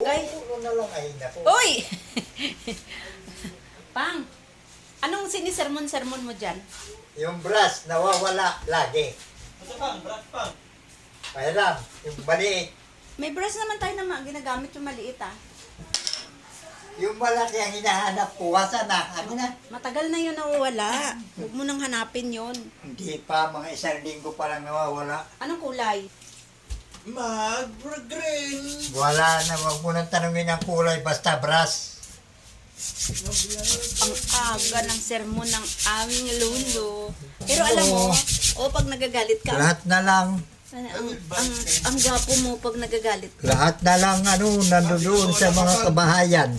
Guys, Ulo na lang ay naku. uy! Pang, anong sinisermon-sermon mo dyan? Yung brush nawawala lagi. Ito pang, brat pang. Kaya lang, yung maliit. May brush naman tayo na ginagamit yung maliit ah. Yung malaki ang hinahanap ko, wasa na. Ano na? Matagal na yun nawawala. Huwag mo nang hanapin yun. Hindi pa, mga isang linggo pa lang nawawala. Anong kulay? Mag-green. Wala na, wag mo nang tanungin ang kulay, basta brush. Ang aga ng sermon ng aming lolo. Pero alam mo, pag nagagalit ka, Lahat na lang, ang gwapo mo pag nagagalit ka. lahat na lang, nandoon sa mga kabahayan.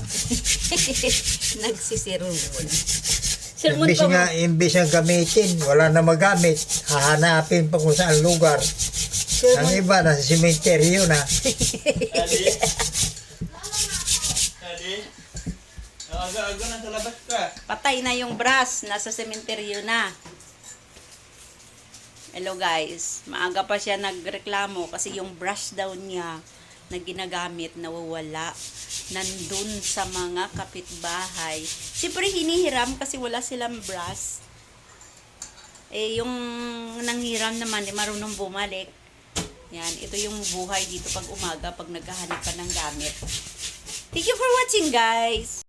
Nagsisirmon. Sermon Imbis pa mo. nga, imbis nga gamitin, wala na magamit. Hahanapin pa kung saan lugar. Ang Sermon. iba, nasa sementeryo na. Daddy? Daddy? Aga-aga nasa labas ka. Patay na yung brass. Nasa sementeryo na. Hello guys. Maaga pa siya nagreklamo kasi yung brush daw niya na ginagamit nawawala. Nandun sa mga kapitbahay. Siyempre hinihiram kasi wala silang brush. Yung nanghiram naman, marunong bumalik. Yan, ito yung buhay dito pag umaga, pag naghahanap ka ng gamit. Thank you for watching guys!